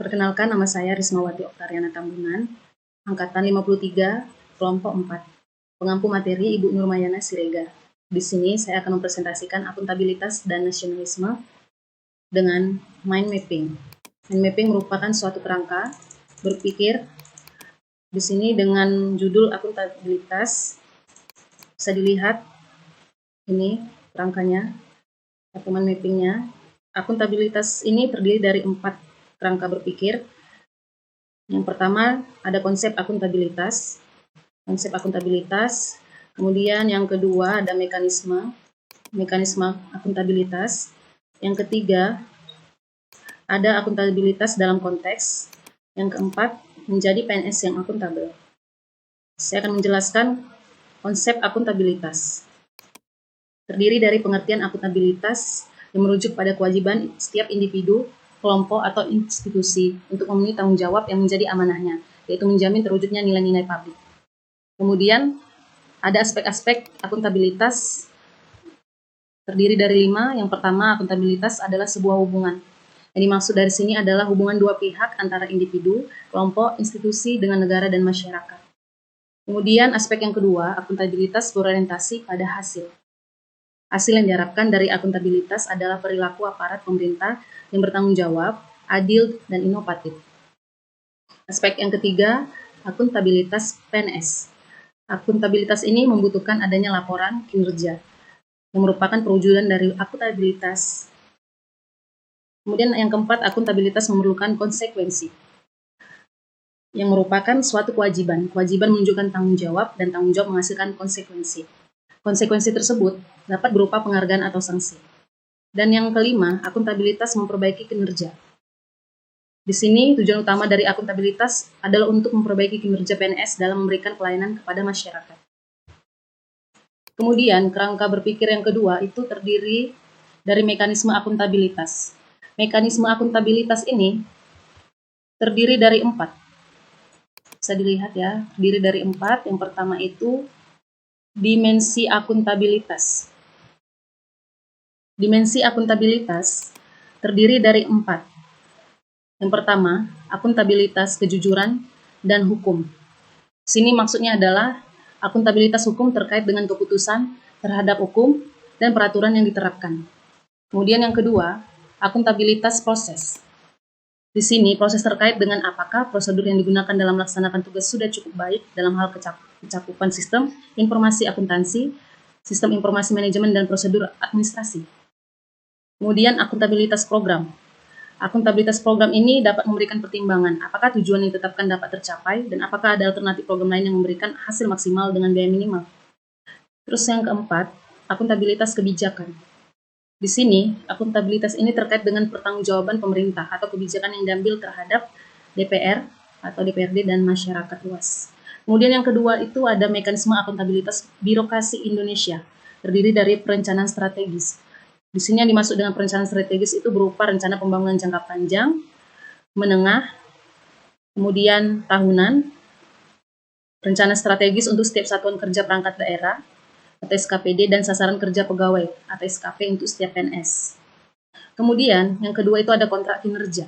Perkenalkan, nama saya Rismawati Oktariana Tambungan, Angkatan 53, Kelompok 4, pengampu materi Ibu Nurmayana Siregar. Di sini saya akan mempresentasikan akuntabilitas dan nasionalisme dengan mind mapping. Mind mapping merupakan suatu kerangka berpikir di sini dengan judul akuntabilitas. Bisa dilihat ini kerangkanya atau mind mappingnya. Akuntabilitas ini terdiri dari 4 kerangka berpikir. Yang pertama ada konsep akuntabilitas, kemudian yang kedua ada mekanisme akuntabilitas, yang ketiga ada akuntabilitas dalam konteks, yang keempat menjadi PNS yang akuntabel. Saya akan menjelaskan konsep akuntabilitas. Terdiri dari pengertian akuntabilitas yang merujuk pada kewajiban setiap individu, kelompok, atau institusi untuk memenuhi tanggung jawab yang menjadi amanahnya, yaitu menjamin terwujudnya nilai-nilai publik. Kemudian ada aspek-aspek akuntabilitas terdiri dari 5. Yang pertama, akuntabilitas adalah sebuah hubungan. Yang dimaksud dari sini adalah hubungan dua pihak antara individu, kelompok, institusi dengan negara dan masyarakat. Kemudian aspek yang kedua, akuntabilitas berorientasi pada hasil. Hasil yang diharapkan dari akuntabilitas adalah perilaku aparat pemerintah yang bertanggung jawab, adil, dan inovatif. Aspek yang ketiga, akuntabilitas PNS. Akuntabilitas ini membutuhkan adanya laporan kinerja, yang merupakan perwujudan dari akuntabilitas. Kemudian yang keempat, akuntabilitas memerlukan konsekuensi, yang merupakan suatu kewajiban. Kewajiban menunjukkan tanggung jawab, dan tanggung jawab menghasilkan konsekuensi. Konsekuensi tersebut dapat berupa penghargaan atau sanksi. Dan yang kelima, akuntabilitas memperbaiki kinerja. Di sini tujuan utama dari akuntabilitas adalah untuk memperbaiki kinerja PNS dalam memberikan pelayanan kepada masyarakat. Kemudian kerangka berpikir yang kedua itu terdiri dari mekanisme akuntabilitas. Mekanisme akuntabilitas ini terdiri dari 4. Bisa dilihat ya, terdiri dari 4. Yang pertama itu dimensi akuntabilitas. Dimensi akuntabilitas terdiri dari 4. Yang pertama, akuntabilitas kejujuran dan hukum. Sini maksudnya adalah akuntabilitas hukum terkait dengan keputusan terhadap hukum dan peraturan yang diterapkan. Kemudian yang kedua, akuntabilitas proses. Di sini proses terkait dengan apakah prosedur yang digunakan dalam melaksanakan tugas sudah cukup baik dalam hal kecakupan sistem informasi akuntansi, sistem informasi manajemen, dan prosedur administrasi. Kemudian akuntabilitas program. Akuntabilitas program ini dapat memberikan pertimbangan apakah tujuan yang ditetapkan dapat tercapai dan apakah ada alternatif program lain yang memberikan hasil maksimal dengan biaya minimal. Terus yang keempat, akuntabilitas kebijakan. Di sini, akuntabilitas ini terkait dengan pertanggungjawaban pemerintah atau kebijakan yang diambil terhadap DPR atau DPRD dan masyarakat luas. Kemudian yang kedua itu ada mekanisme akuntabilitas birokrasi Indonesia, terdiri dari perencanaan strategis. Di sini yang dimaksud dengan perencanaan strategis itu berupa rencana pembangunan jangka panjang, menengah, kemudian tahunan, rencana strategis untuk setiap satuan kerja perangkat daerah, atau SKPD, dan sasaran kerja pegawai atau SKP untuk setiap PNS. Kemudian yang kedua itu ada kontrak kinerja.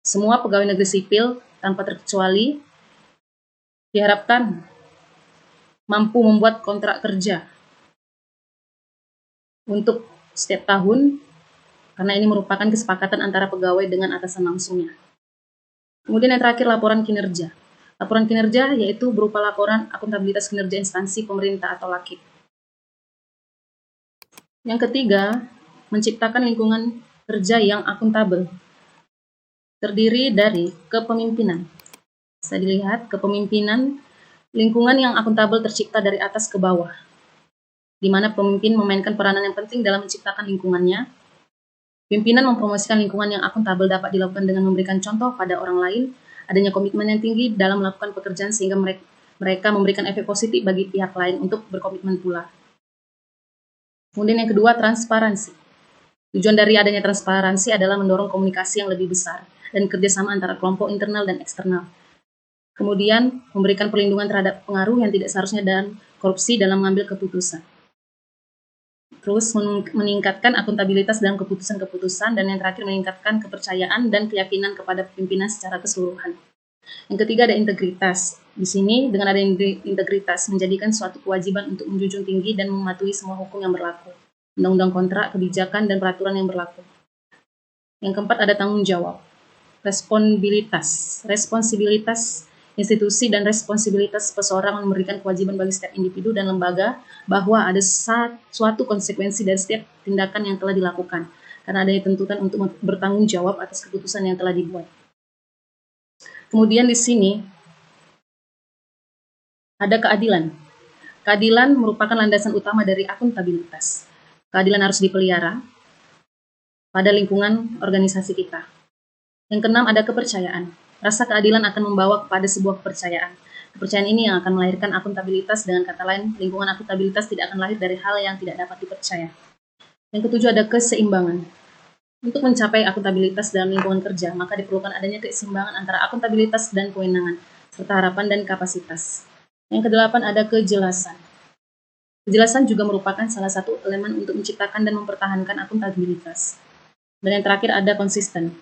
Semua pegawai negeri sipil tanpa terkecuali diharapkan mampu membuat kontrak kerja untuk setiap tahun, karena ini merupakan kesepakatan antara pegawai dengan atasan langsungnya. Kemudian yang terakhir, laporan kinerja. Laporan kinerja yaitu berupa laporan akuntabilitas kinerja instansi pemerintah atau LAKIP. Yang ketiga, menciptakan lingkungan kerja yang akuntabel. Terdiri dari kepemimpinan. Bisa dilihat, kepemimpinan, lingkungan yang akuntabel tercipta dari atas ke bawah, di mana pemimpin memainkan peranan yang penting dalam menciptakan lingkungannya. Pimpinan mempromosikan lingkungan yang akuntabel dapat dilakukan dengan memberikan contoh pada orang lain, adanya komitmen yang tinggi dalam melakukan pekerjaan sehingga mereka memberikan efek positif bagi pihak lain untuk berkomitmen pula. Kemudian yang kedua, transparansi. Tujuan dari adanya transparansi adalah mendorong komunikasi yang lebih besar dan kerjasama antara kelompok internal dan eksternal. Kemudian memberikan perlindungan terhadap pengaruh yang tidak seharusnya dan korupsi dalam mengambil keputusan. Terus meningkatkan akuntabilitas dalam keputusan-keputusan, dan yang terakhir meningkatkan kepercayaan dan keyakinan kepada pimpinan secara keseluruhan. Yang ketiga ada integritas. Di sini dengan ada integritas menjadikan suatu kewajiban untuk menjunjung tinggi dan mematuhi semua hukum yang berlaku, undang-undang kontrak, kebijakan, dan peraturan yang berlaku. Yang keempat ada tanggung jawab. Responsibilitas institusi dan responsibilitas seseorang memberikan kewajiban bagi setiap individu dan lembaga bahwa ada suatu konsekuensi dari setiap tindakan yang telah dilakukan, karena adanya tuntutan untuk bertanggung jawab atas keputusan yang telah dibuat. Kemudian di sini ada keadilan. Keadilan merupakan landasan utama dari akuntabilitas. Keadilan harus dipelihara pada lingkungan organisasi kita. Yang keenam ada kepercayaan. Rasa keadilan akan membawa kepada sebuah kepercayaan. Kepercayaan ini yang akan melahirkan akuntabilitas. Dengan kata lain, lingkungan akuntabilitas tidak akan lahir dari hal yang tidak dapat dipercaya. Yang ketujuh ada keseimbangan. Untuk mencapai akuntabilitas dalam lingkungan kerja, maka diperlukan adanya keseimbangan antara akuntabilitas dan kewenangan, serta harapan dan kapasitas. Yang kedelapan ada kejelasan. Kejelasan juga merupakan salah satu elemen untuk menciptakan dan mempertahankan akuntabilitas. Dan yang terakhir ada konsisten.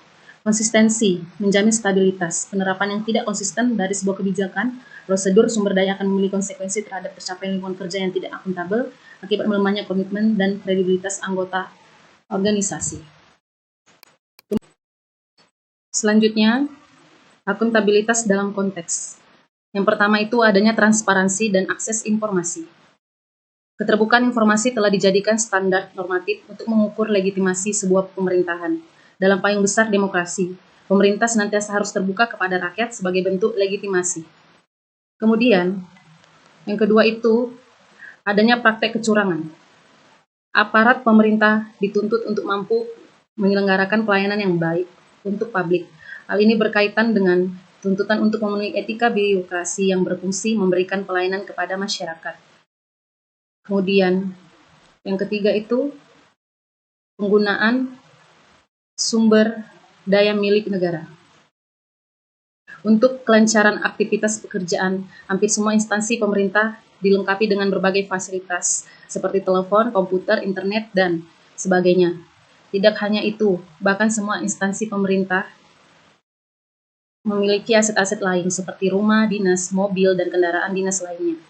Konsistensi menjamin stabilitas. Penerapan yang tidak konsisten dari sebuah kebijakan, prosedur, sumber daya akan memiliki konsekuensi terhadap tercapaian lingkungan kerja yang tidak akuntabel akibat melemahnya komitmen dan kredibilitas anggota organisasi. Selanjutnya, akuntabilitas dalam konteks. Yang pertama itu adanya transparansi dan akses informasi. Keterbukaan informasi telah dijadikan standar normatif untuk mengukur legitimasi sebuah pemerintahan. Dalam payung besar demokrasi, pemerintah senantiasa harus terbuka kepada rakyat sebagai bentuk legitimasi. Kemudian, yang kedua itu adanya praktek kecurangan. Aparat pemerintah dituntut untuk mampu menyelenggarakan pelayanan yang baik untuk publik. Hal ini berkaitan dengan tuntutan untuk memenuhi etika birokrasi yang berfungsi memberikan pelayanan kepada masyarakat. Kemudian, yang ketiga itu penggunaan sumber daya milik negara. Untuk kelancaran aktivitas pekerjaan, hampir semua instansi pemerintah dilengkapi dengan berbagai fasilitas seperti telepon, komputer, internet, dan sebagainya. Tidak hanya itu, bahkan semua instansi pemerintah memiliki aset-aset lain seperti rumah dinas, mobil, dan kendaraan dinas lainnya.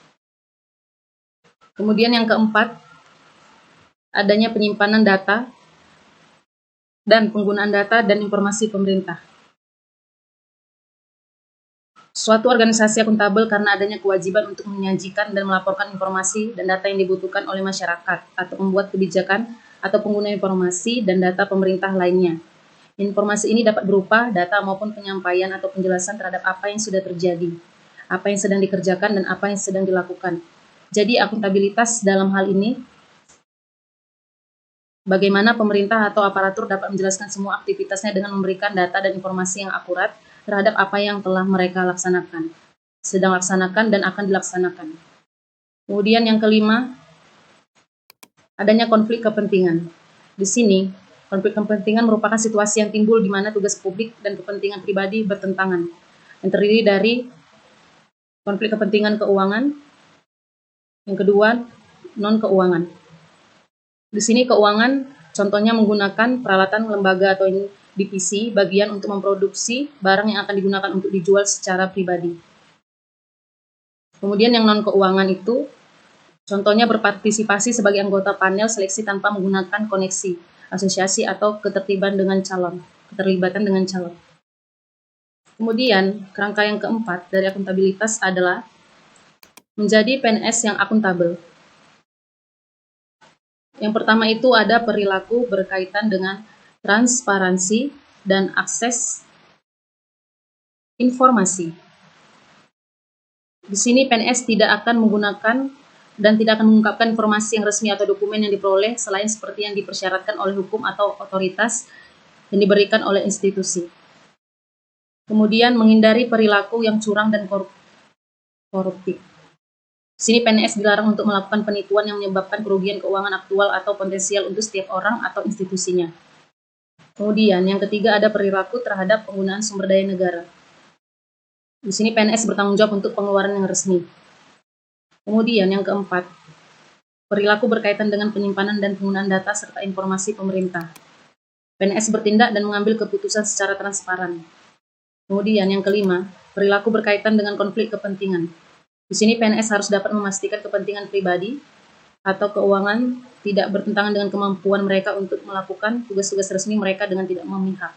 Kemudian yang keempat, adanya penyimpanan data dan penggunaan data dan informasi pemerintah. Suatu organisasi akuntabel karena adanya kewajiban untuk menyajikan dan melaporkan informasi dan data yang dibutuhkan oleh masyarakat atau membuat kebijakan atau pengguna informasi dan data pemerintah lainnya. Informasi ini dapat berupa data maupun penyampaian atau penjelasan terhadap apa yang sudah terjadi, apa yang sedang dikerjakan, dan apa yang sedang dilakukan. Jadi akuntabilitas dalam hal ini bagaimana pemerintah atau aparatur dapat menjelaskan semua aktivitasnya dengan memberikan data dan informasi yang akurat terhadap apa yang telah mereka laksanakan, sedang laksanakan, dan akan dilaksanakan. Kemudian yang kelima, adanya konflik kepentingan. Di sini, konflik kepentingan merupakan situasi yang timbul di mana tugas publik dan kepentingan pribadi bertentangan, yang terdiri dari konflik kepentingan keuangan, yang kedua, non-keuangan. Di sini keuangan contohnya menggunakan peralatan lembaga atau divisi bagian untuk memproduksi barang yang akan digunakan untuk dijual secara pribadi. Kemudian yang non-keuangan itu contohnya berpartisipasi sebagai anggota panel seleksi tanpa menggunakan koneksi, asosiasi atau keterlibatan dengan calon. Kemudian kerangka yang keempat dari akuntabilitas adalah menjadi PNS yang akuntabel. Yang pertama itu ada perilaku berkaitan dengan transparansi dan akses informasi. Di sini PNS tidak akan menggunakan dan tidak akan mengungkapkan informasi yang resmi atau dokumen yang diperoleh selain seperti yang dipersyaratkan oleh hukum atau otoritas yang diberikan oleh institusi. Kemudian menghindari perilaku yang curang dan koruptif. Di sini PNS dilarang untuk melakukan penipuan yang menyebabkan kerugian keuangan aktual atau potensial untuk setiap orang atau institusinya. Kemudian yang ketiga ada perilaku terhadap penggunaan sumber daya negara. Di sini PNS bertanggung jawab untuk pengeluaran yang resmi. Kemudian yang keempat, Perilaku berkaitan dengan penyimpanan dan penggunaan data serta informasi pemerintah. PNS bertindak dan mengambil keputusan secara transparan. Kemudian yang kelima, perilaku berkaitan dengan konflik kepentingan. Di sini PNS harus dapat memastikan kepentingan pribadi atau keuangan tidak bertentangan dengan kemampuan mereka untuk melakukan tugas-tugas resmi mereka dengan tidak memihak.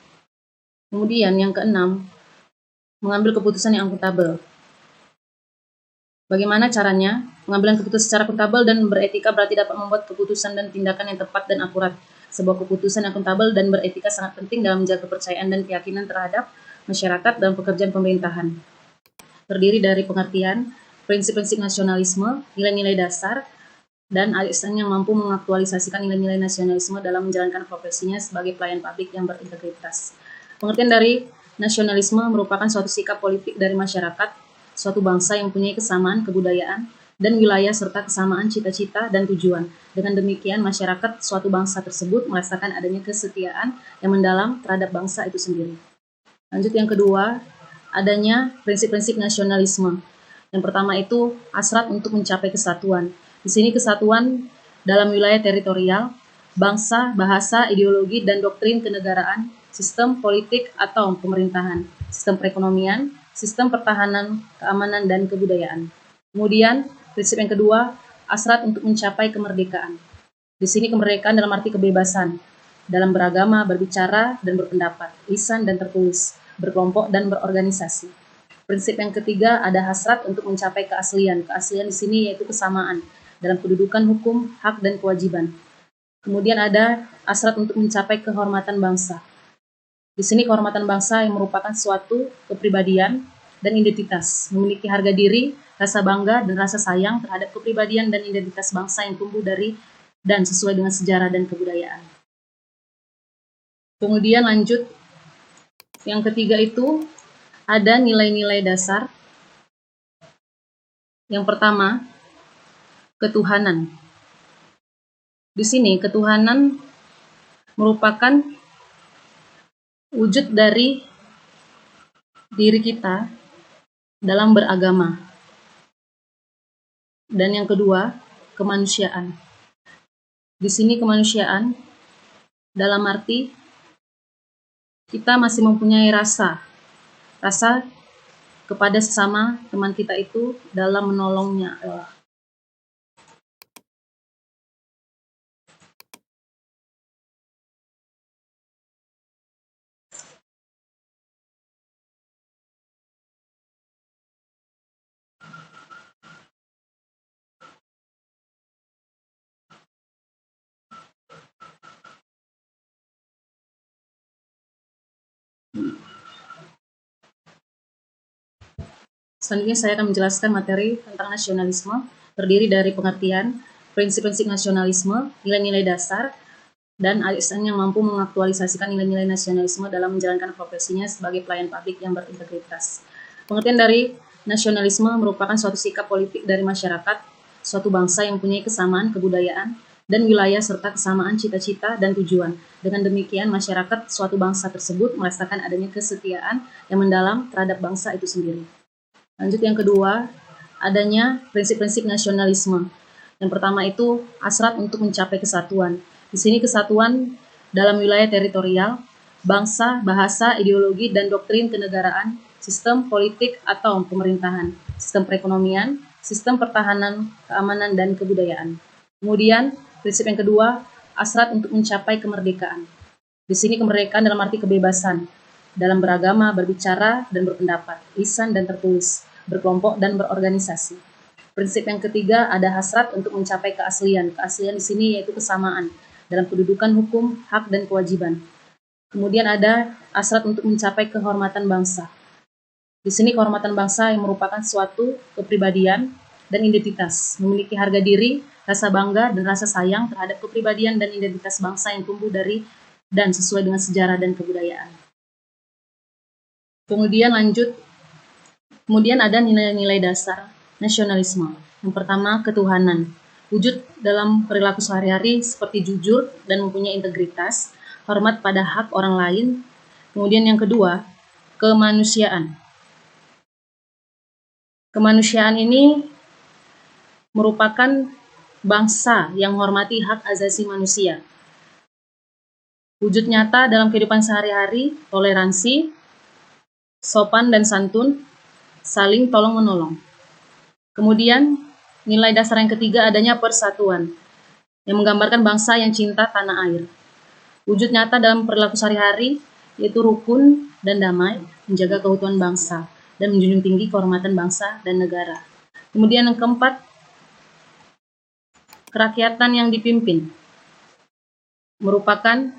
Kemudian yang keenam, mengambil keputusan yang akuntabel. Bagaimana caranya? Pengambilan keputusan secara akuntabel dan beretika berarti dapat membuat keputusan dan tindakan yang tepat dan akurat. Sebuah keputusan yang akuntabel dan beretika sangat penting dalam menjaga kepercayaan dan keyakinan terhadap masyarakat dalam pekerjaan pemerintahan. Terdiri dari pengertian, prinsip-prinsip nasionalisme, nilai-nilai dasar, dan ASN yang mampu mengaktualisasikan nilai-nilai nasionalisme dalam menjalankan profesinya sebagai pelayan publik yang berintegritas. Pengertian dari nasionalisme merupakan suatu sikap politik dari masyarakat suatu bangsa yang mempunyai kesamaan kebudayaan dan wilayah serta kesamaan cita-cita dan tujuan. Dengan demikian, masyarakat suatu bangsa tersebut merasakan adanya kesetiaan yang mendalam terhadap bangsa itu sendiri. Lanjut yang kedua, adanya prinsip-prinsip nasionalisme. Yang pertama itu hasrat untuk mencapai kesatuan. Di sini kesatuan dalam wilayah teritorial, bangsa, bahasa, ideologi, dan doktrin kenegaraan, sistem politik atau pemerintahan, sistem perekonomian, sistem pertahanan, keamanan, dan kebudayaan. Kemudian, prinsip yang kedua, hasrat untuk mencapai kemerdekaan. Di sini kemerdekaan dalam arti kebebasan, dalam beragama, berbicara, dan berpendapat, lisan dan tertulis, berkelompok dan berorganisasi. Prinsip yang ketiga ada hasrat untuk mencapai keaslian. Keaslian di sini yaitu kesamaan dalam kedudukan hukum, hak, dan kewajiban. Kemudian ada hasrat untuk mencapai kehormatan bangsa. Di sini kehormatan bangsa yang merupakan suatu kepribadian dan identitas, memiliki harga diri, rasa bangga, dan rasa sayang terhadap kepribadian dan identitas bangsa yang tumbuh dari dan sesuai dengan sejarah dan kebudayaan. Kemudian lanjut, yang ketiga itu ada nilai-nilai dasar. Yang pertama, ketuhanan. Di sini ketuhanan merupakan wujud dari diri kita dalam beragama. Dan yang kedua, kemanusiaan. Di sini kemanusiaan dalam arti kita masih mempunyai rasa kepada sesama teman kita itu dalam menolongnya. Selanjutnya saya akan menjelaskan materi tentang nasionalisme, terdiri dari pengertian, prinsip-prinsip nasionalisme, nilai-nilai dasar, dan ASN yang mampu mengaktualisasikan nilai-nilai nasionalisme dalam menjalankan profesinya sebagai pelayan publik yang berintegritas. Pengertian dari nasionalisme merupakan suatu sikap politik dari masyarakat, suatu bangsa yang mempunyai kesamaan kebudayaan dan wilayah serta kesamaan cita-cita dan tujuan. Dengan demikian, masyarakat suatu bangsa tersebut merasakan adanya kesetiaan yang mendalam terhadap bangsa itu sendiri. Lanjut yang kedua, adanya prinsip-prinsip nasionalisme. Yang pertama itu hasrat untuk mencapai kesatuan. Di sini kesatuan dalam wilayah teritorial, bangsa, bahasa, ideologi, dan doktrin kenegaraan, sistem politik atau pemerintahan, sistem perekonomian, sistem pertahanan, keamanan, dan kebudayaan. Kemudian, prinsip yang kedua, hasrat untuk mencapai kemerdekaan. Di sini kemerdekaan dalam arti kebebasan, dalam beragama, berbicara, dan berpendapat, lisan dan tertulis, berkelompok dan berorganisasi. Prinsip yang ketiga ada hasrat untuk mencapai keaslian. Keaslian di sini yaitu kesamaan dalam kedudukan hukum, hak, dan kewajiban. Kemudian ada hasrat untuk mencapai kehormatan bangsa. Di sini kehormatan bangsa yang merupakan suatu kepribadian dan identitas, memiliki harga diri, rasa bangga, dan rasa sayang terhadap kepribadian dan identitas bangsa yang tumbuh dari dan sesuai dengan sejarah dan kebudayaan. Kemudian ada nilai-nilai dasar nasionalisme. Yang pertama, ketuhanan. Wujud dalam perilaku sehari-hari seperti jujur dan mempunyai integritas, hormat pada hak orang lain. Kemudian yang kedua, kemanusiaan. Kemanusiaan ini merupakan bangsa yang menghormati hak asasi manusia. Wujud nyata dalam kehidupan sehari-hari, toleransi, sopan dan santun, saling tolong-menolong. Kemudian, nilai dasar yang ketiga adanya persatuan, yang menggambarkan bangsa yang cinta tanah air. Wujud nyata dalam perilaku sehari-hari, yaitu rukun dan damai, menjaga keutuhan bangsa, dan menjunjung tinggi kehormatan bangsa dan negara. Kemudian yang keempat, kerakyatan yang dipimpin, merupakan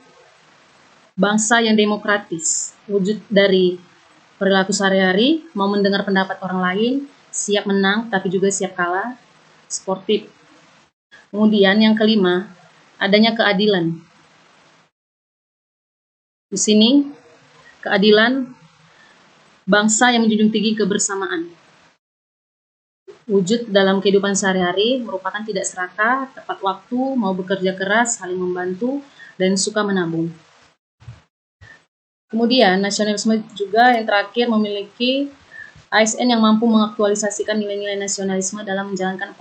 bangsa yang demokratis. Wujud dari perilaku sehari-hari, mau mendengar pendapat orang lain, siap menang tapi juga siap kalah, sportif. Kemudian yang kelima, adanya keadilan. Di sini, keadilan bangsa yang menjunjung tinggi kebersamaan. Wujud dalam kehidupan sehari-hari merupakan tidak serakah, tepat waktu, mau bekerja keras, saling membantu, dan suka menabung. Kemudian, nasionalisme juga yang terakhir memiliki ASN yang mampu mengaktualisasikan nilai-nilai nasionalisme dalam menjalankan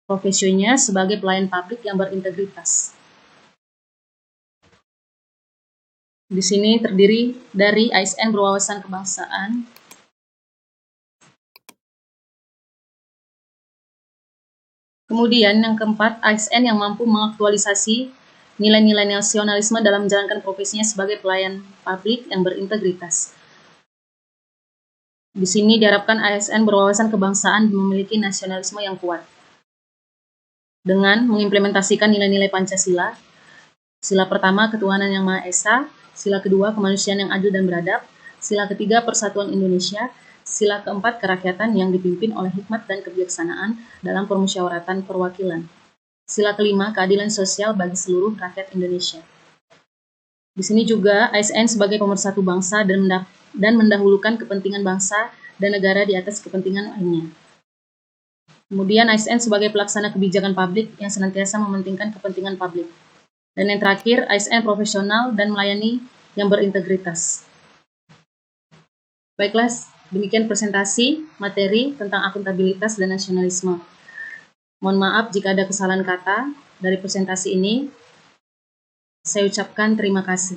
profesinya sebagai pelayan publik yang berintegritas. Di sini terdiri dari ASN berwawasan kebangsaan, kemudian yang keempat, ASN yang mampu mengaktualisasi nilai-nilai nasionalisme dalam menjalankan profesinya sebagai pelayan publik yang berintegritas. Di sini diharapkan ASN berwawasan kebangsaan dan memiliki nasionalisme yang kuat. Dengan mengimplementasikan nilai-nilai Pancasila, sila pertama ketuhanan yang Maha Esa, sila kedua kemanusiaan yang adil dan beradab, sila ketiga persatuan Indonesia, sila keempat kerakyatan yang dipimpin oleh hikmat dan kebijaksanaan dalam permusyawaratan perwakilan. Sila kelima, keadilan sosial bagi seluruh rakyat Indonesia. Di sini juga ASN sebagai pemersatu bangsa dan mendahulukan kepentingan bangsa dan negara di atas kepentingan lainnya. Kemudian ASN sebagai pelaksana kebijakan publik yang senantiasa mementingkan kepentingan publik. Dan yang terakhir, ASN profesional dan melayani yang berintegritas. Baiklah, demikian presentasi materi tentang akuntabilitas dan nasionalisme. Mohon maaf jika ada kesalahan kata dari presentasi ini. Saya ucapkan terima kasih.